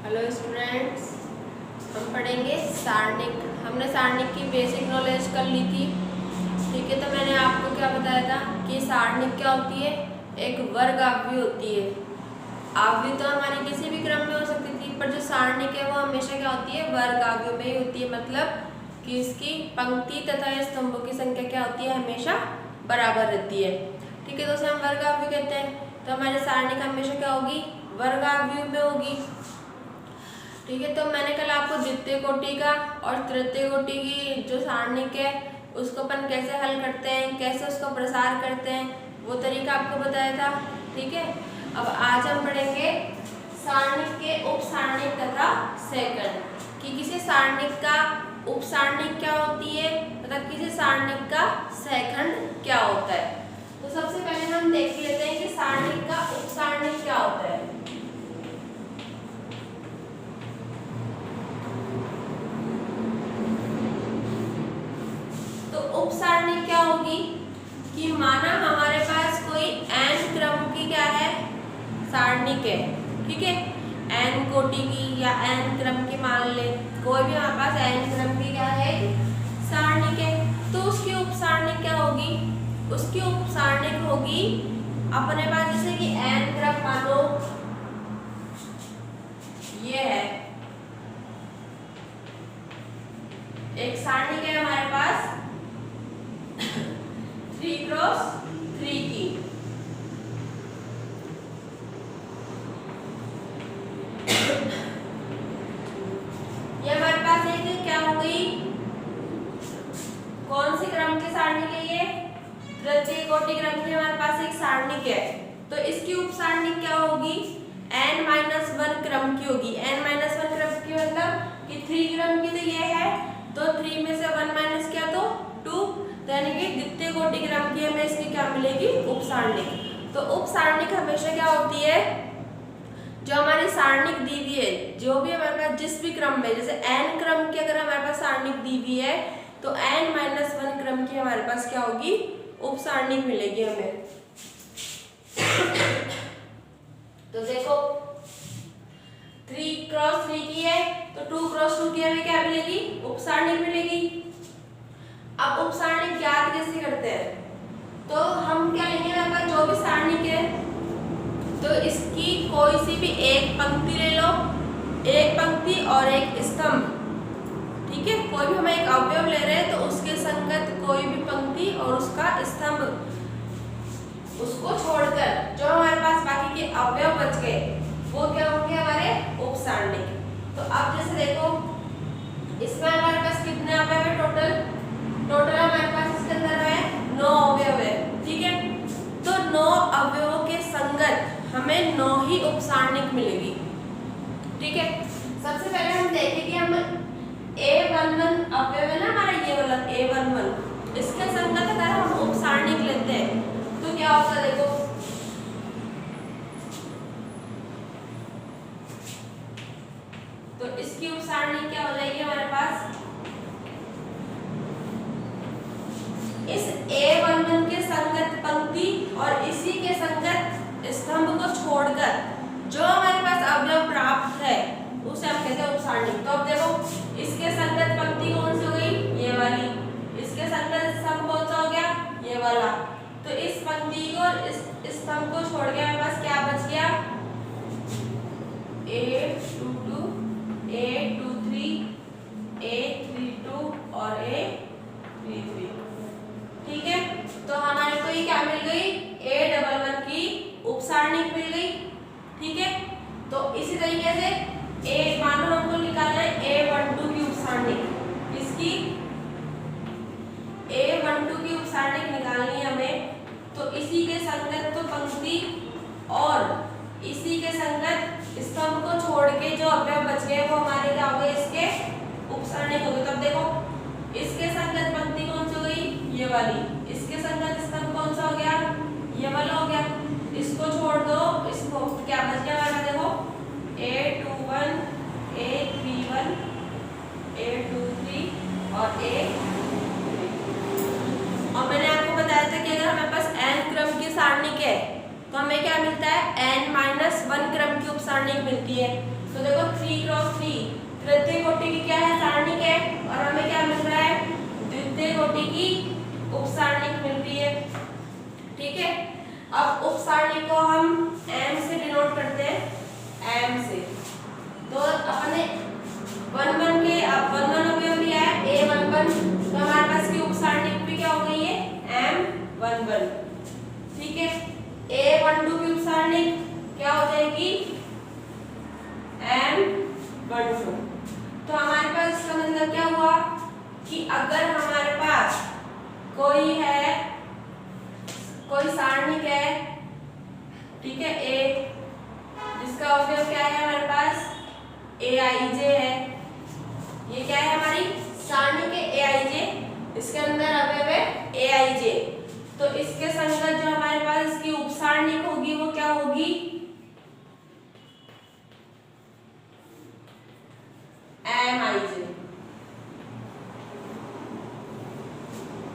Hello students, हम पढ़ेंगे सारणिक। हमने सारणिक की बेसिक नॉलेज कर ली थी। ठीक है, तो मैंने आपको क्या बताया था कि सारणिक क्या होती है, एक वर्ग आवृत्ति होती है। आवृत्ति तो हमारी किसी भी क्रम में हो सकती थी, पर जो सारणिक है वो हमेशा क्या होती है, वर्ग आवृत्ति में ही होती है। मतलब कि इसकी पंक्ति तथा स्तंभों की संख्या क्या होती है, हमेशा बराबर रहती है। ठीक है, तो उसे हम वर्ग आवृत्ति कहते हैं। तो हमारी सारणिक हमेशा क्या होगी, वर्ग आवृत्ति में होगी। ठीक है, तो मैंने कल आपको द्वितीय कोटि का और तृतीय कोटि की जो सारणिक है उसको अपन कैसे हल करते हैं, कैसे उसको प्रसार करते हैं, वो तरीका आपको बताया था। ठीक है, अब आज हम पढ़ेंगे सारणिक के उप सारणिक तथा सैकंड, कि किसी सारणिक का उप सारणिक क्या होती है तथा किसी सारणिक का सैकंड क्या होता है। तो सबसे पहले हम देख लेते हैं कि सारणिक का उप सारणिक क्या होता है। उप सारणिक क्या होगी कि माना हमारे पास कोई n क्रम की क्या है, सारणिक है। ठीक है, n कोटि की या n क्रम की मान ले, कोई भी हमारे पास n क्रम की क्या है, सारणिक है। तो उसकी उप सारणिक क्या होगी, उसकी उप सारणिक होगी अपने पास जैसे कि n क्रम मानो ये है, एक सारणिक है हमारे पास 3x3 की। ये हमारे पास एक क्या हो गई, कौन सी क्रम की सारणिक है, ये तृतीय कोटि क्रम की हमारे पास एक सारणिक है। तो इसकी उप सारणिक क्या होगी, n-1 क्रम की होगी। n-1 क्रम की मतलब कि 3 क्रम की तो ये है, तो 3 में से 1 माइनस किया तो 2, यानी कि द्वितीय कोटि क्रम की हमें इसकी क्या मिलेगी, उप सारणिक। तो उप सारणिक हमेशा क्या होती है, जो हमारी सारणिक दी हुई है, जो भी हमारे पास जिस भी क्रम में, जैसे n क्रम की अगर हमारे पास सारणिक दी हुई है तो n-1 क्रम की हमारे पास क्या होगी, उप सारणिक मिलेगी हमें। तो देखो 3x3 की है तो 2x2 की हमें क्या मिलेगी, उप सारणिक मिलेगी। अब उप सारणिक ज्ञात कैसे करते हैं, तो हम क्या लेंगे, हमारे पास जो भी सारणिक है तो इसकी कोई सी भी एक पंक्ति ले लो, एक पंक्ति और एक स्तंभ। ठीक है, कोई भी हम एक अवयव ले रहे हैं तो उसके संगत कोई भी पंक्ति और उसका स्तंभ, उसको छोड़कर जो हमारे पास बाकी के अवयव बच गए वो क्या होंगे, हमारे उप सारणिक। तो अब जैसे देखो इसमें हमारे पास कितने अवयव है, टोटल हमारे पास इसके अंदर है 9 अवयव है। ठीक है, तो 9 अवयवों के संगत हमें 9 ही उप सारणिक मिलेगी। ठीक है, सबसे पहले हम देखें कि हम A11 अवयव है ना हमारा, ये वाला A11, इसके संगत अगर हम उप सारणिक लेते हैं तो क्या होगा, देखो तो इसकी उप सारणिक क्या हो जाएगी हमारे पास, इस A11 के संगत पंक्ति और इसी के संगत स्तंभ को छोड़कर जो हमारे पास अवयव प्राप्त है उसे हम कहते हैं उप सारणिक। तो अब देखो इसके संगत पंक्ति कौन सी हो गई, ये वाली, इसके संगत स्तंभ कौन सा हो गया, ये वाला। तो इस पंक्ति को और इस स्तंभ को छोड़ के हमारे पास क्या बच गया, A22, A23, A32 और A33। ठीक है, तो हमारे को ये क्या मिल गई, A11 की उप सारणिक मिल गई। ठीक है, तो इसी तरीके से मानो हमको निकालना है A12 की उप सारणिक, इसकी A12 की उप सारणिक निकालनी है हमें। तो इसी के संगत तो पंक्ति और इसी के संगत स्तंभ को छोड़ के जो अवयव बच गए वो हमारे क्या हो गए, इसके उप सारणिक हो गए। तब देखो इसके संगत पंक्ति कौन सी हो गई, ये वाली, इसके संगत स्तंभ कौन सा हो गया, ये वाला हो गया। इसको छोड़ दो, इसको क्या बच गया हमारा, देखो A21, A31, A23 और A33। और मैंने आपको बताया था कि अगर हमारे पास n क्रम की सारणिक है तो हमें क्या मिलता है, n-1 क्रम की उप सारणिक मिलती है। तो देखो 3 क्रॉस 3 तृतीय कोटि की क्या है, सारणिक है, और हमें क्या मिल रहा है, द्वितीय कोटि की उपसारणिक मिल रही है। ठीक है, अब उपसारणिक को हम m से डिनोट करते हैं, m से। तो अपने 1 1 के अब 1 1 अवयव लिया है a11, तो हमारे पास की उपसारणिक भी क्या हो गई है, m11। ठीक है, a12 की उपसारणिक क्या हो जाएगी, m12। तो हमारे पास इसका मतलब क्या हुआ कि अगर हमारे पास कोई सारणिक है, ठीक है, a जिसका अवयव क्या है हमारे पास aij है, ये क्या है हमारी सारणिक है aij, इसके अंदर अवयव है aij, तो इसके संगत जो हमारे पास इसकी उपसारणिक होगी वो क्या होगी, mij।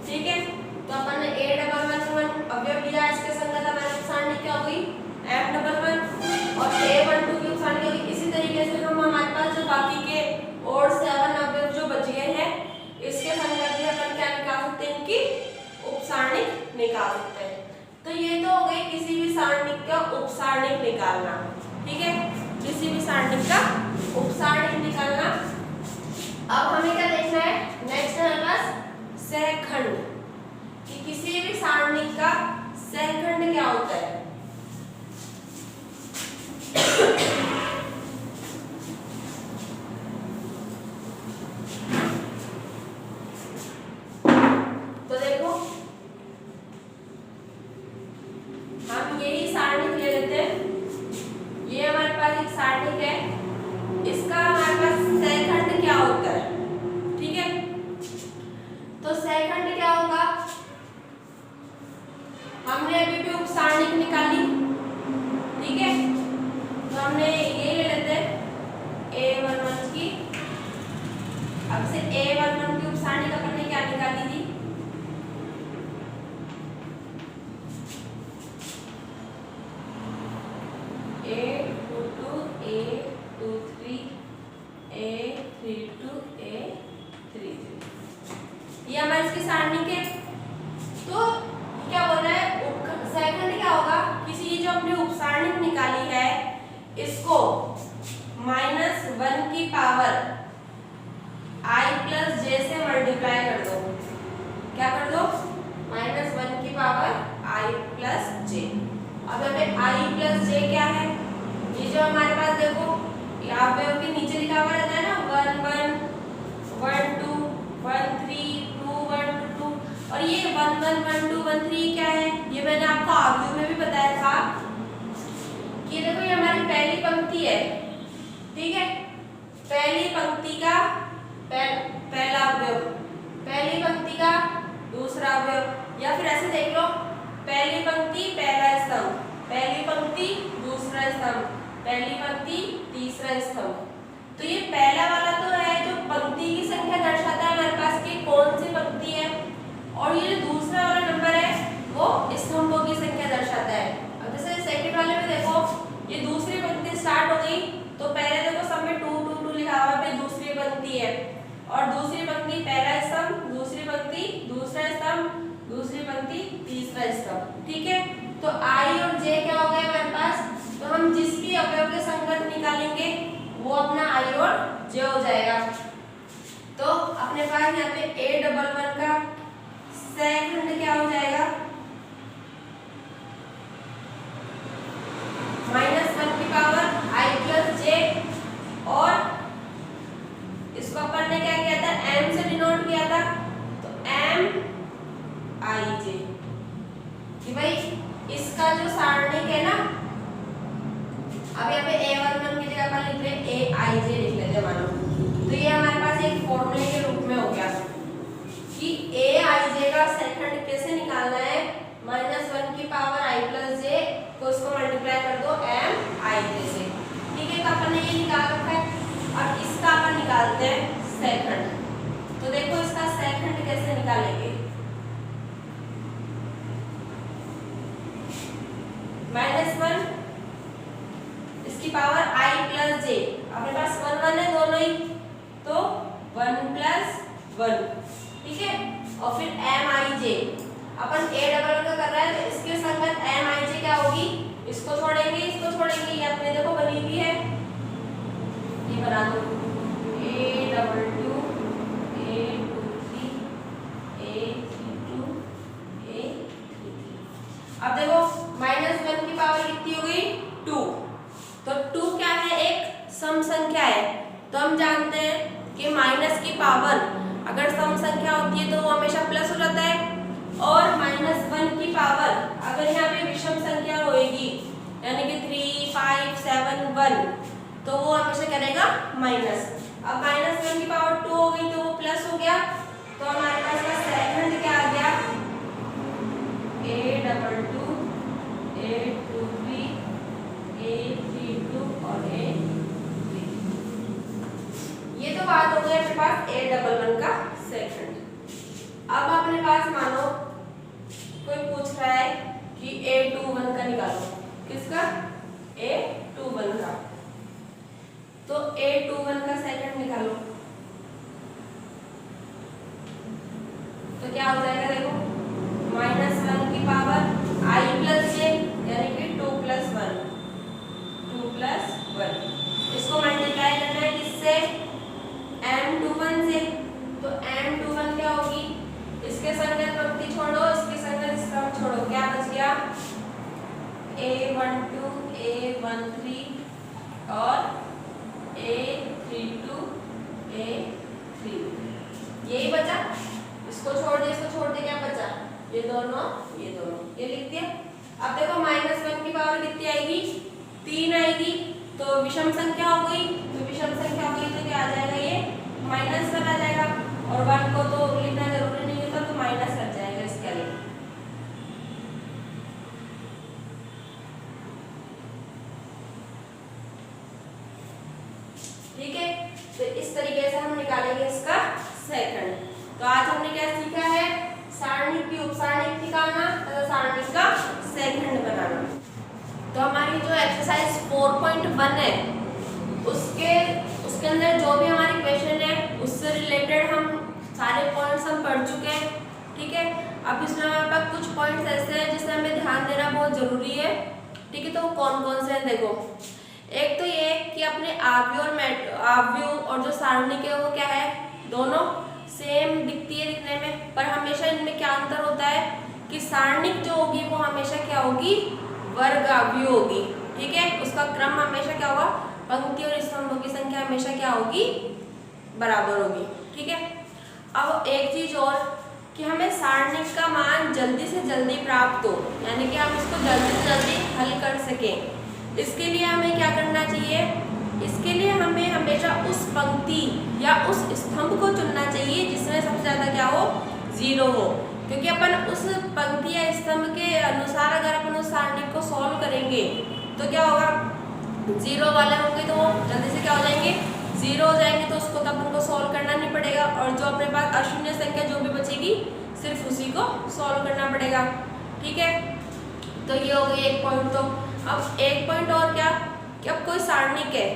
ठीक है, तो अपन ने a11 अवयव लिया, इसके संगत हमारी उपसारणिक क्या होगी, m11, और a12 की उपसारणिक होगी। इसी तरीके से हम हमारे पास जो बाकी के और 7 अवयव जो बच गए हैं, इसके संगत भी अपन क्या निकाल सकते हैं, इनकी उपसारणिक निकाल सकते हैं। तो ये तो हो गई किसी भी सारणिक का उपसारणिक निकालना। ठीक है, किसी भी सारणिक का उपसारणिक निकालना। अब हमें क्या देखना है, नेक्स्ट है हमारे पास सहखंड, कि किसी भी सारणिक का सहखंड क्या होता है। तो देखो हम यही सारणिक ले लेते हैं, ये हमारे पास एक सारणिक है, इसका हमारे पास सहखंड क्या होता है। ठीक है, तो सहखंड क्या होगा, हमने अभी भी उपसारणिक निकाली। ठीक है, तो हमने ये ले लेते हैं a11 की, अब से a11 की उपसारणिक अपन ने क्या निकाली थी, a22 a23 a32 a33, ये हमारी इसकी सारणिक है। तो क्या बोल रहा है, सहखंड क्या होगा, किसी जो अपनी उपसारणिक निकाली है इसको -1 की पावर i प्लस j से मल्टीप्लाई कर दो। क्या कर दो, -1 की पावर i प्लस j। अब यहाँ पे i प्लस j क्या है, ये जो हमारे पास देखो यहाँ पे के नीचे लिखा हुआ रहता है ना, 1 1 1 2 1 3 2 1 2, और ये 1 1 1 2 1 3 क्या है, ये मैंने आपको आगे में भी बताया था कि देखो ये हमारी पहली पंक्ति है। ठीक है, पहली पंक्ति का पहला अवयव, पहली पंक्ति का दूसरा अवयव, या फिर ऐसे देख लो, पहली पंक्ति पहला स्तंभ, पहली पंक्ति दूसरा स्तंभ, पहली पंक्ति तीसरा स्तंभ। तो ये पहला वाला तो है जो पंक्ति की संख्या दर्शाता है हमारे पास की कौन सी पंक्ति है, और ये जो दूसरा वाला नंबर है वो स्तंभों की संख्या दर्शाता है। अब जैसे सेकंड वाले में देखो, ये दूसरी पंक्ति स्टार्ट हो गई, तो पहले देखो सब में 2 2 2 लिखा हुआ है, दूसरी पंक्ति है, और दूसरी पंक्ति पहला स्तंभ, दूसरी पंक्ति दूसरा स्तंभ, दूसरी पंक्ति तीसरा स्तंभ। ठीक है, तो i और j क्या हो गए हमारे पास, तो हम जिस भी अवयव के संगत निकालेंगे वो अपना i और j हो जाएगा। तो अपने पास यहाँ पे a11 का सहखंड क्या हो जाएगा, -1 की पावर i प्लस j, और इसको अपन ने क्या किया था, m से डिनोट किया था, तो m i j, कि भाई इसका जो सारणिक है ना, अब यहाँ पे a11 की जगह पर लिख रहे हैं aij लिख लेते हैं मानो, तो ये हमारे पास एक फॉर्मूले के रूप में हो गया कि aij का सहखंड कैसे निकालना है, -1 की पावर i प्लस j को इसको मल्टीप्लाई कर दो m i j से। ठीक है, तो अपन ने ये निकाल रखा है, अब इसका अपन निकालते हैं सहखंड। तो देखो इसका सहखंड कैसे निकालेंगे, -1 इसकी पावर i प्लस j, गई तो 1 + 1, ठीक है। और फिर MIJ, अपन A डबल का कर रहा है तो इसके संगत MIJ क्या होगी, इसको छोड़ेंगे इसको छोड़ेंगे, ये अपने देखो बनी हुई है, ये बना दो A22 A23 A32 A33। अब देखो -1 की पावर कितनी हो गई 2, तो 2 क्या है, एक सम संख्या है। तो हम जानते हैं कि माइनस की पावर अगर सम संख्या होती है तो वो हमेशा प्लस हो जाता है, और -1 की पावर अगर यहाँ पे विषम संख्या होएगी यानी कि 3 5 7 1 तो वो हमेशा करेगा माइनस। अब -1 की पावर 2 हो गई तो वो प्लस हो गया, तो हमारे पास का सेकंड क्या आ गया A22 A23 A32 और A33। ये तो बात हो गई अपने पास A11 का सेकंड। अब अपने पास मानो कोई पूछ रहा है कि A21 का निकालो, किसका, A21 का, तो A21 का सेकंड निकालो तो क्या हो जाएगा, देखो -1 की पावर I + j यानी कि 2 + 1 2 + 1, इसको मल्टीप्लाई करना है किससे, M21 से, तो M21 क्या होगी, इसके संगत पंक्ति छोड़ो इसके संगत स्तंभ छोड़ो, क्या बच गया A12 A13 और A32 A3, यही बचा, इसको छोड़ दे क्या बचा, ये दोनों ये लिख दिया। अब देखो -1 की पावर कितनी आएगी, 3 आएगी, तो विषम संख्या हो गई, तो विषम संख्या हो गई तो क्या आ जाएगा, ये -1 आ जाएगा, और 1 को तो लिखना जरूरी नहीं होता तो माइनस कर जाएगा इसके आगे। ठीक है, तो इस तरीके से हम निकालेंगे इसका सेकंड। तो आज हमने क्या सीखा है, सारणिक की उपसारणिक निकालना तथा सारणिक का सेकंड बनाना। तो हमारी जो एक्सरसाइज 4.1 है उसके अंदर जो भी हमारे क्वेश्चन है उससे रिलेटेड हम सारे पॉइंट्स हम पढ़ चुके हैं, ठीक है। अब इसमें हमारे पास कुछ पॉइंट्स ऐसे हैं जिसमें हमें ध्यान देना बहुत जरूरी है, ठीक है। तो कौन कौन से हैं, देखो एक तो ये कि अपने आव्यूह और जो सारणिक है वो क्या है, दोनों सेम दिखती है दिखने में, पर हमेशा इनमें क्या अंतर होता है कि सारणिक जो होगी वो हमेशा क्या होगी, वर्ग आव्यूह होगी, ठीक है। उसका क्रम हमेशा क्या होगा, पंक्ति और स्तंभों की संख्या हमेशा क्या होगी, बराबर होगी, ठीक है। अब एक चीज और कि हमें सारणिक का मान जल्दी से जल्दी प्राप्त हो, यानी कि हम इसको जल्दी से जल्दी हल कर सकें, इसके लिए हमें क्या करना चाहिए, इसके लिए हमें हमेशा उस पंक्ति या उस स्तंभ को चुनना चाहिए जिसमें सबसे ज्यादा क्या हो, 0 हो, क्योंकि अपन उस पंक्ति या स्तंभ के अनुसार अगर अपन उस सारणिक को सॉल्व करेंगे तो क्या होगा, 0 वाले होंगे तो वो जल्दी से क्या हो जाएंगे, 0 हो जाएंगे, तो उसको तो अपन को सॉल्व करना नहीं पड़ेगा, और जो अपने पास अशून्य संख्या जो भी बचेगी सिर्फ उसी को सॉल्व करना पड़ेगा, ठीक है। तो ये हो गई एक पॉइंट। तो अब एक पॉइंट और क्या कि अब कोई सारणिक है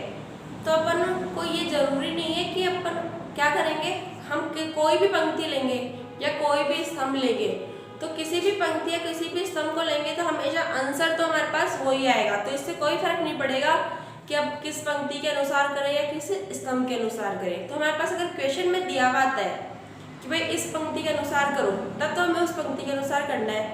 तो अपन को ये जरूरी नहीं है कि अपन क्या करेंगे, हम कोई भी पंक्ति लेंगे या कोई भी स्तंभ लेंगे, तो किसी भी पंक्ति या किसी भी स्तंभ को लेंगे तो हमेशा आंसर तो हमारे पास वही आएगा, तो इससे कोई फर्क नहीं पड़ेगा कि अब किस पंक्ति के अनुसार करें या किस स्तंभ के अनुसार करें। तो हमारे पास अगर क्वेश्चन में दिया हुआ है कि भाई इस पंक्ति के अनुसार करो, तब तो हमें उस पंक्ति के अनुसार करना है,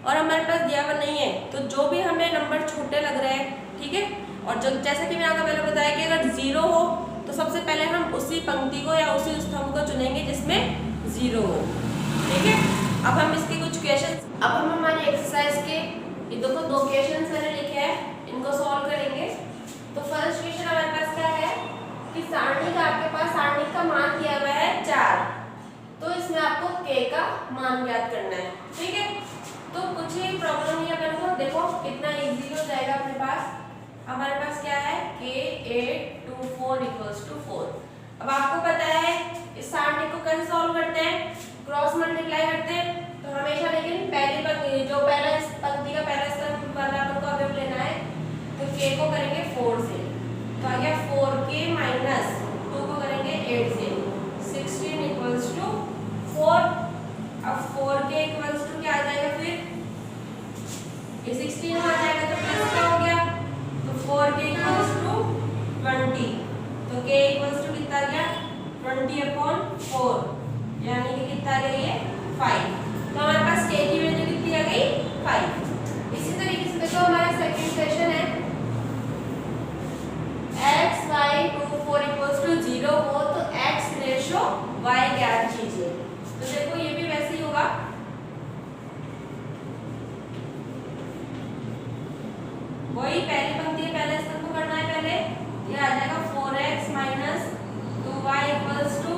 और हमारे पास दिया हुआ नहीं है तो जो भी हमें नंबर छोटे लग रहे हैं, ठीक है, और जो जैसा कि मैंने आपको पहले बताया कि अगर 0 हो तो सबसे पहले हम उसी पंक्ति को या उसी स्तंभ को चुनेंगे जिसमें 0 हो, ठीक है। अब हम इसके कुछ क्वेश्चन, अब हम हमारी एक्सरसाइज के ये देखो 2 क्वेश्चन मैंने लिखे हैं, इनको सॉल्व करेंगे। तो फर्स्ट क्वेश्चन हमारे पास क्या है कि सारणिक, आपके पास सारणिक का मान दिया हुआ है 4, तो इसमें आपको k का मान ज्ञात करना है, ठीक है। तो कुछ ही प्रॉब्लम नहीं है अपन को, देखो कितना इजी हो जाएगा अपने पास। हमारे पास क्या है k824 = 4। अब आपको पता है इस सारणी को कैसे सॉल्व करते हैं, क्रॉस मल्टीप्लाई करते हैं, तो हमेशा लेकिन पहली पंक्ति जो पहला पंक्ति का पहला स्तंभ वाला अपन को अवयव लेना है, तो k को करेंगे 4 से, तो आ गया 4k - 2 को तो k इक्वल्स टू कितना आ गया 20/4, यानी कि कितना आ गया ये 5। तो हमारे पास k की वैल्यू कितनी आ गई 5। इसी तरीके से देखो हमारा सेकंड क्वेश्चन है x y 2 4 इक्वल्स टू 0 हो तो x रेशो y ज्ञात कीजिए। तो देखो ये भी वैसे ही होगा, वही पहली पंक्ति पहले स्तंभ को करना है। पहले ये आ जाएगा 4x minus 2y equals to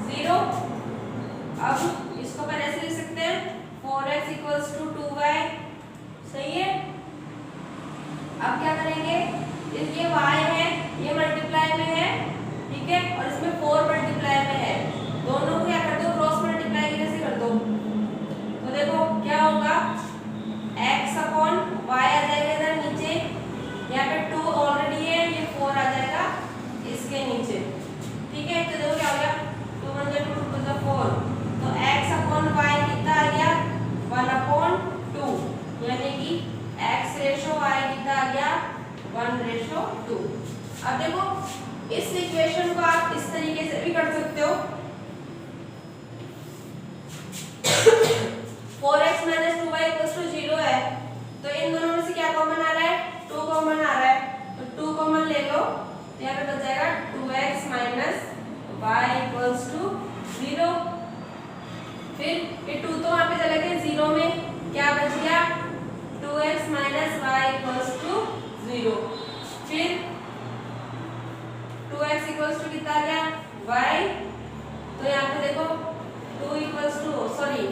0। अब इसको पहले ऐसे लिख सकते हैं 4x इक्वल्स टू 2y, सही है। अब क्या करेंगे, ये y है ये मल्टीप्लाई में है, ठीक है, और इसमें 4 मल्टीप्लाई में है, दोनों को क्या कर दो क्रॉस मल्टीप्लाई कैसे कर दो। तो देखो क्या होगा x अपॉन y आ जाएगा इधर नीचे, यहाँ पे 2 ऑलरेडी है, ये 4 आ जाएगा इसके नीचे, ठीक है। तो देखो क्या हो गया 2 1 2 2 4, तो x अपॉन y कितना आ गया 1/2, यानी कि x रेशो y कितना आ गया 1/2। अब देखो इस इक्वेशन को आप इस तरीके से भी कर सकते हो 4x minus 2y equals to 0 है, तो इन दोनों में से क्या कॉमन आ रहा है 2 कॉमन आ रहा है, तो 2 कॉमन ले लो, तो यहाँ पे बच जाएगा 2x minus y equals to 0। फिर ये 2 तो वहाँ पे चला गया 0 में, क्या बच गया 2x minus y equals to 0। फिर 2x इक्वल्स टू कितना आ गया y, तो यहाँ पे देखो 2 इक्वल्स टू सॉरी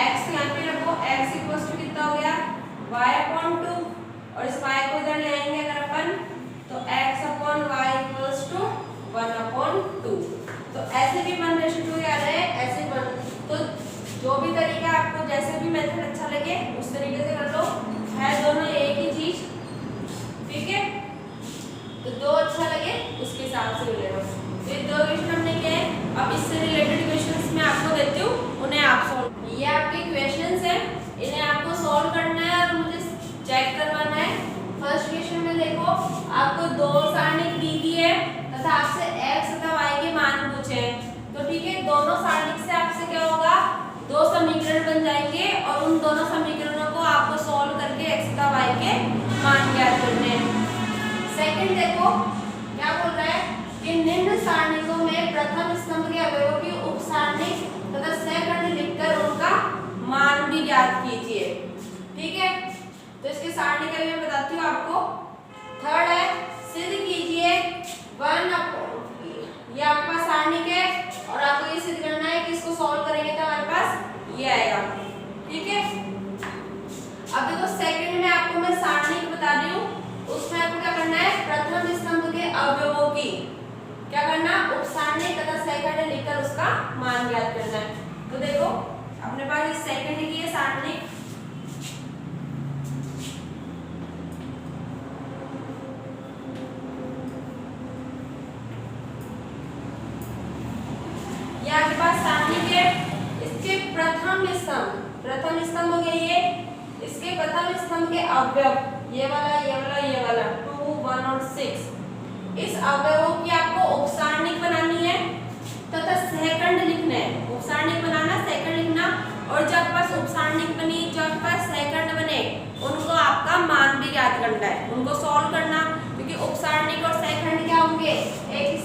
x यहाँ पे रखो, x इक्वल्स टू कितना हो गया y अपॉन 2, और इस y को इधर ले आएंगे अगर अपन, तो x upon y equals to 1/2। तो ऐसे भी 1/2 याद है, ऐसे 1, तो जो भी तरीका आपको जैसे भी मेथड अच्छा लगे उस तरीके से कर लो, है दोनों एक ही चीज, ठीक है। तो जो अच्छा लगे उसके हिसाब से ले लो। तो ये 2 क्वेश्चन हमने किए हैं, अब इससे रिलेटेड क्वेश्चंस मैं आपको देती हूँ, उन्हें आप सॉल्व, ये आपके क्वेश्चंस हैं, इन्हें आपको सॉल्व करना है और मुझे चेक करवाना है। फर्स्ट क्वेश्चन में देखो आपको 2 सारणिक दी गई है तथा आपसे x तथा y के मान पूछे हैं, तो ठीक है दोनों सारणिक से आपसे क्या होगा 2 समीकरण बन जाएंगे और उन दोनों समीकरणों को आपको सॉल्व करके x तथा y के मान ज्ञात करने हैं। सेकंड देखो क्या बोल रहा है कि निम्न सारणिकों में प्रथम स्तंभ के अवयवों की उप सारणिक तथा सहखंड लिखकर उनका मान भी ज्ञात कीजिए, ठीक है। तो इसके सारणिक अभी मैं बताती हूँ आपको। थर्ड है सिद्ध कीजिए 1 ये आपके पास सारणिक है और आपको ये सिद्ध करना है कि इसको सॉल्व करेंगे तो हमारे पास ये आएगा, ठीक है। अब देखो सेकंड में आपको मैं सारणिक बता रही हूँ, उसमें आपको क्या करना है प्रथम स्तंभ के अवयवों की क्या करना उप सारणिक तथा सहखंड लिखकर उसका मान ज्ञात करना है। तो देखो अपने पास इस सेकंड की है सारणिक, ये आपके पास सारणिक है, इसके प्रथम स्तंभ हो गया ये, इसके प्रथम स्तंभ के अवयव ये वाला 2 1 और 6, इस अवयवों की आपको उपसारणिक बनानी है तथा सहखंड लिखना है। उपसारणिक बनाना सहखंड लिखना, और जब पास उपसारणिक बनी जब पास सहखंड बने उनको आपका मान भी ज्ञात करना है, उनको सॉल्व करना, क्योंकि उपसारणिक और सहखंड क्या होंगे एक